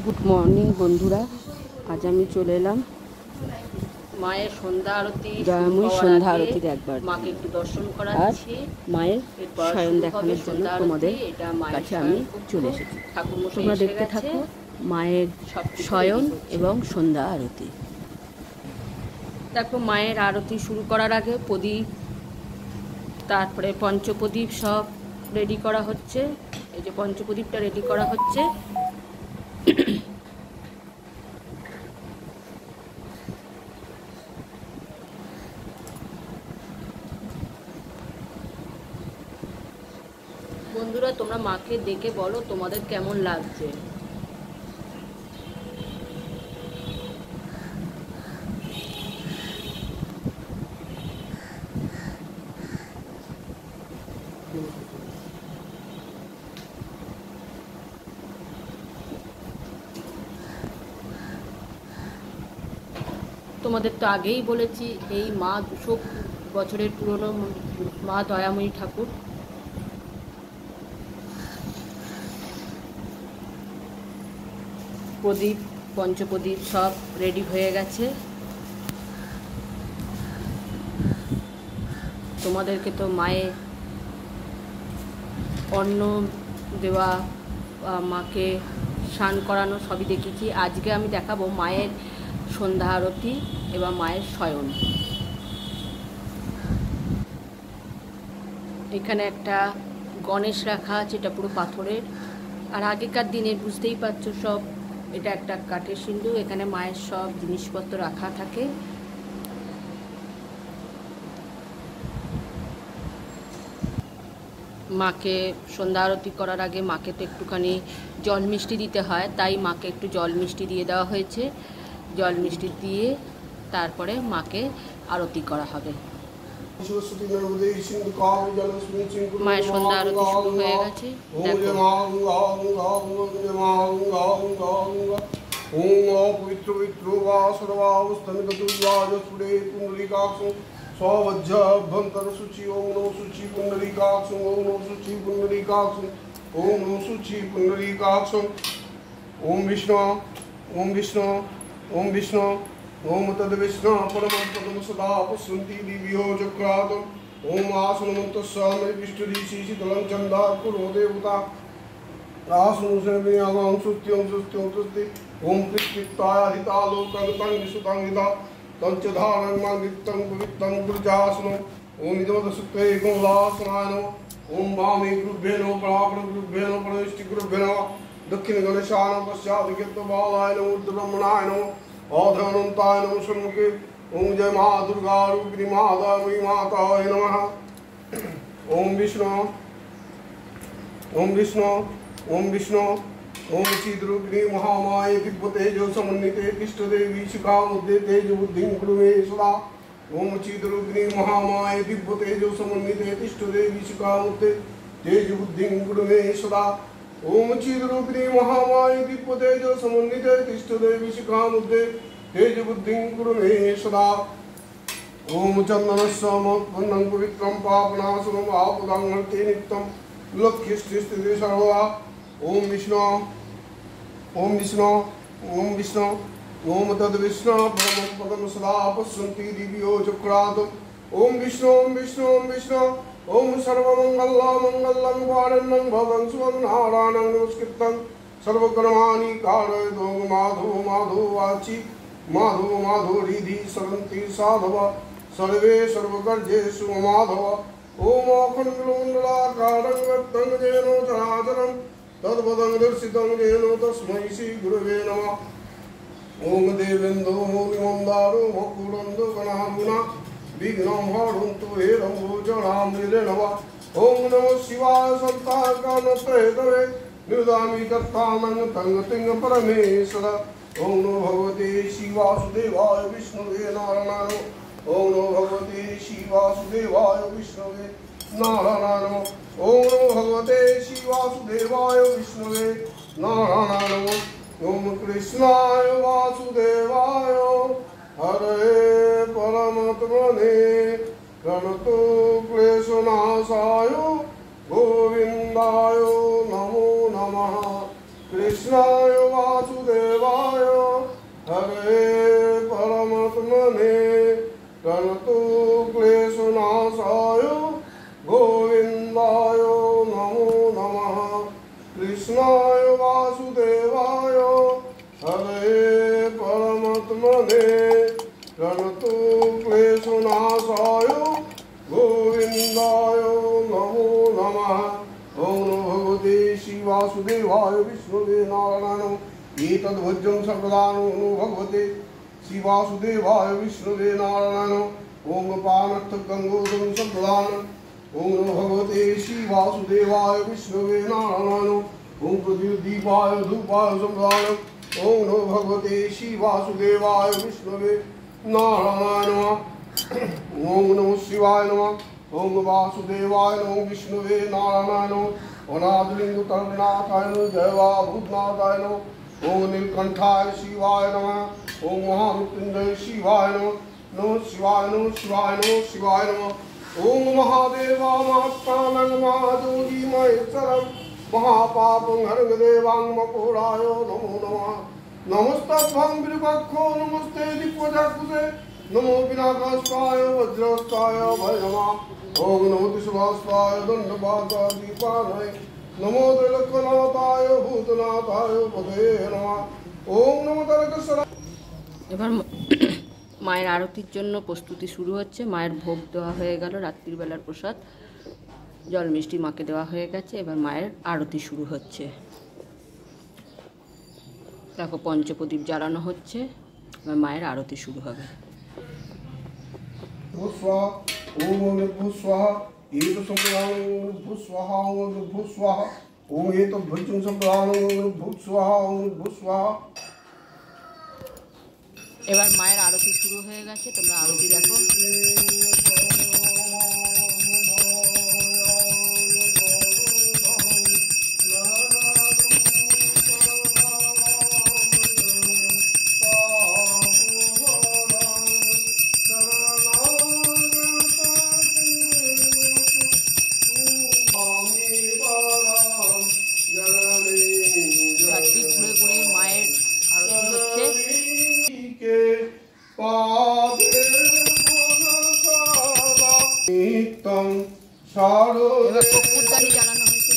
Good morning বন্ধুরা, আজ আমি চলে এলাম মায়ের সন্ধ্যা আরতি দয়াময়ী সন্ধ্যা আরতির একবার মাকে একটু দর্শন আর করাচ্ছি। মায়ের এরপর শয়ন শুরু হবে দেখানোর জন্য সন্ধ্যা তোমাদের আরতি। এটা মায়ের কাছে আমি চলে এসেছি। তোমরা দেখতে থাকো মায়ের শয়ন এবং সন্ধ্যা আরতি। দেখো, মায়ের আরতি শুরু করার আগে প্রদীপ, তারপরে পঞ্চপ্রদীপ সব রেডি করা হচ্ছে। এই যে পঞ্চপ্রদীপটা রেডি করা হচ্ছে। বন্ধুরা, তোমরা মাকে দেখে বলো তোমাদের কেমন লাগছে। তোমাদের তো আগেই বলেছি, এই মা 200 বছরের পুরনো মা দয়াময়ী ঠাকুর। প্রদীপ, পঞ্চপ্রদীপ সব রেডি হয়ে গেছে। তোমাদেরকে তো মায়ের অন্ন দেওয়া, মাকে স্নান করানো সবই দেখেছি। আজকে আমি দেখাবো মায়ের সন্ধ্যা আরতি এবং মায়ের শয়ন। এখানে একটা গণেশ রাখা আছে, এটা পুরো পাথরের। আর আগেকার দিনে বুঝতেই পারছো, সব এটা একটা কাঠের সিন্ধু। এখানে মায়ের সব জিনিসপত্র রাখা থাকে। মাকে সন্ধ্যা আরতি করার আগে মাকে তো একটুখানি জল মিষ্টি দিতে হয়, তাই মাকে একটু জল মিষ্টি দিয়ে দেওয়া হয়েছে। জল মিষ্টি দিয়ে তারপরে মাকে আরতি করা হবে। মায়ের সন্ধ্যা আরতি শুরু হয়ে গেছে। स्वज्जभ्यंतर शुचि ओम नो शुचि पुंडरीकाक्ष ओम नो शुचि पुंडरीकाक्ष ओम नो शुचि पुंडरीकाक्ष ओम विष्णु ओम विष्णु ओम विष्णु ओम तद विष्णु परम पदम सदा पश्यन्ति दिव्यो चक्रात् ओम आसनमन्तस्वामि विष्णुदीशि शीतलं चन्दा कुरो देवता आसनोषणविनियागं सुत्यं सुत्यं सुस्ति ओम पृथ्वीत्वायाधितालोकं विसुतं हिता तंचधारं मांगितं पवित्रं गुरुजासनं ओम इदमदसुक्ते गोलासनाय नमः ओम वामे गुरुभ्यो नमः परापरं गुरुभ्यो नमः परमेष्टि गुरुभ्यो नमः दक्षिण गणेशाय नमः पश्चात् कीर्तबालाय नमः ऊर्ध्वब्रह्मणाय नमः अधोऽनन्ताय नमः षण्मुखे ओम जय मा दुर्गा रूपिणी महादामयी माताय नमः ओम विष्णु ओम विष्णु ओम विष्णु ओम श्रीद्रूपिणी महामाये दिव्यतेजो समन्विते इष्टदेवी शिखामुद्दे तेज बुद्धिं कुरु मे सदा ओम श्रीद्रूपिणी महामाये दिव्यतेजो समन्विते इष्टदेवी शिखामुद्दे तेज बुद्धिं कुरु मे सदा ओम श्रीद्रूपिणी महामाये दिव्यतेजो समन्विते इष्टदेवी शिखामुद्दे तेज बुद्धिं कुरु मे सदा ओम चन्दनस्समत्पन्नं पवित्रं पापनाशनं आपदां हरते नित्यं लक्ष्यस्थितिः सर्वदा ओम विष्णु ओम विष्णु ओम विष्णु ओम तद विष्णु परम पदम सदा पश्यन्ति दिव्यो चक्रात् ओम विष्णु ओम विष्णु ओम विष्णु ओम सर्वमङ्गलं वारण्यं भवं स्वं नारायणं नमस्कृतं सर्वकर्माणि कारयतो माधव माधव वाचि माधव माधव रिधि सरन्ति साधव सर्वे सर्वकर्जेषु माधव ओम अखण्डमण्डलाकारं व्यक्तं येन चराचरं तद्पदं दर्शितं येन तस्मै श्रीगुरवे नमः ओम देवेन्दो मोनिमन्दारो मकुरन्दो गणागुणा विघ्नं हरन्तु हेरम्बोजरामृते नमः ओम नमः शिवाय सन्ताकानत्रेतवे निर्दामि कर्तानं तङ्गतिङ्ग परमेश्वर ओम नमो भगवते श्रीवासुदेवाय विष्णुवे नारायणाय ओम नमो भगवते श्रीवासुदेवाय विष्णुवे नारायणाय नमः ओम नमो भगवते श्रीवासुदेवाय विष्णुवे नारायणाय नमः ओम कृष्णाय वासुदेवाय हरे परमात्मने प्रणतो क्लेशनाशाय गोविन्दाय नमो नमः कृष्ण कृष्णाय वासुदेवाय हरे परमात्मने प्रणतो क्लेशनाशाय गोविन्दाय नमो नमः कृष्णाय वासुदेवाय हरे परमात्मने प्रणतो क्लेशनाशाय गोविन्दाय नमो नमः ओम नमो भगवते श्रीवासुदेवाय विष्णुवे नारायणं एतद्भुजं सर्वदानो नमो भगवते श्रीवासुदेवाय विष्णुवे नारायणं ओम पानर्थ गंगोदं सर्वदानं ओम नमो भगवते श्रीवासुदेवाय विष्णुवे नारायणं ओम प्रदीपाय धूपाय सर्वदानं ओम नमो भगवते श्रीवासुदेवाय विष्णुवे नारायणं ओम नमो शिवाय नमः ओम वासुदेवाय नमो विष्णुवे नारायणाय अनादलिंग तरुणाथाय जयवा भूतनाथाय नमः ओम नीलकंठाय शिवाय नमः ओम महामृत्युंजय शिवाय नमः नमः शिवाय नमः शिवाय नमः शिवाय नमः ओम महादेवा महात्मानं महाजोगी महेश्वरं महापापं हरदेवां मकोडाय नमो नमः नमस्तभं विरुपक्षो नमस्ते दिक्वजाकुसे नमो विनाकास्ताय वज्रस्ताय भयमा ओम नमो दिशवास्ताय दंडपादादीपानाय नमो त्रैलोक्यनाथाय भूतनाथाय पदे नमः ओम नमो तारकेश्वराय। এবার মায়ের আরতির জন্য প্রস্তুতি শুরু হচ্ছে। মায়ের ভোগ দেওয়া হয়ে গেল, রাত্রির বেলার প্রসাদ জল মিষ্টি মাকে দেওয়া হয়ে গেছে। এবার মায়ের আরতি শুরু হচ্ছে। দেখো পঞ্চপ্রদীপ জ্বালানো হচ্ছে, এবার মায়ের আরতি শুরু হবে। भूस्वाहा ओम निर्भूस्वाहा एतत्सम्प्रदानं निर्भूस्वाहा ओम निर्भूस्वाहा ओम एतद्भुजं सम्प्रदानं निर्भूस्वाहा ओम निर्भूस्वाहा। এবার মায়ের আরতি শুরু হয়ে গেছে, তোমরা আরতি দেখো। এবার কর্পূরদানি জ্বালানো হয়েছে।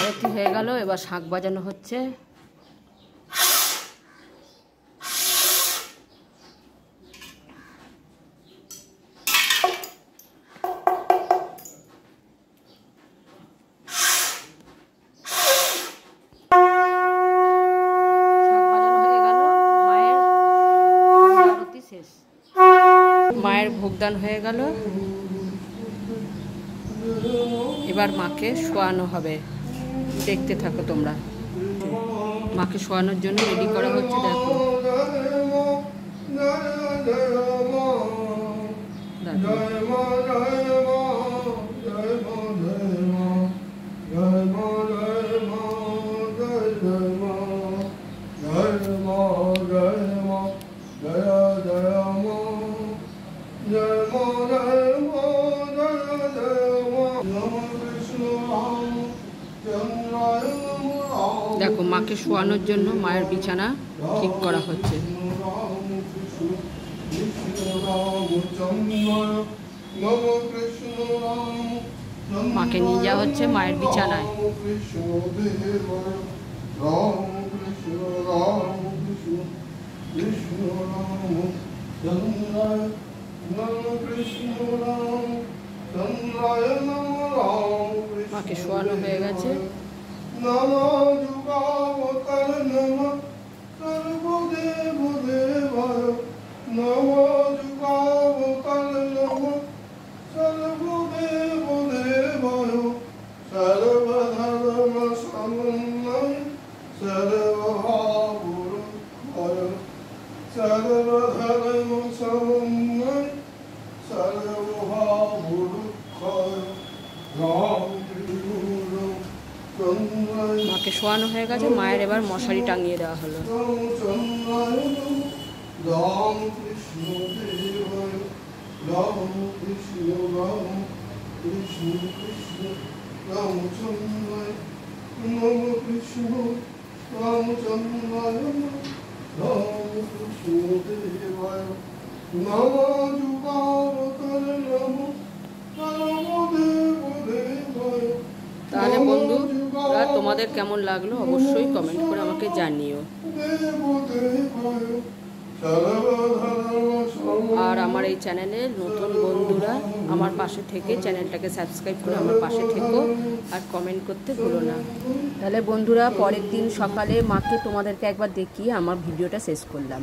আরতি হয়ে গেল, এবার শাঁখ বাজানো হচ্ছে। মায়ের ভোগদান হয়ে গেল, এবার মাকে শোয়ানো হবে। দেখতে থাকো তোমরা। মাকে শোয়ানোর জন্য রেডি করা হচ্ছে। দেখো जय দেখো মাকে শোয়ানোর জন্য মায়ের বিছানা ঠিক করা হচ্ছে। মাকে নিয়ে যাওয়া হচ্ছে মায়ের বিছানায়। মাকে শোয়ানো হয়ে গেছে। মাকে শোয়ানো হয়ে গেছে, মায়ের এবার মশারি টাঙিয়ে দেওয়া হলো। তাহলে বন্ধুরা তোমাদের কেমন লাগলো অবশ্যই কমেন্ট করে আমাকে জানিও। আর আমার এই চ্যানেলে নতুন বন্ধুরা আমার পাশে থেকে চ্যানেলটাকে সাবস্ক্রাইব করে আমার পাশে থেকো আর কমেন্ট করতে ভুলো না। তাহলে বন্ধুরা পরের দিন সকালে মাকে তোমাদেরকে একবার দেখিয়ে আমার ভিডিওটা শেষ করলাম।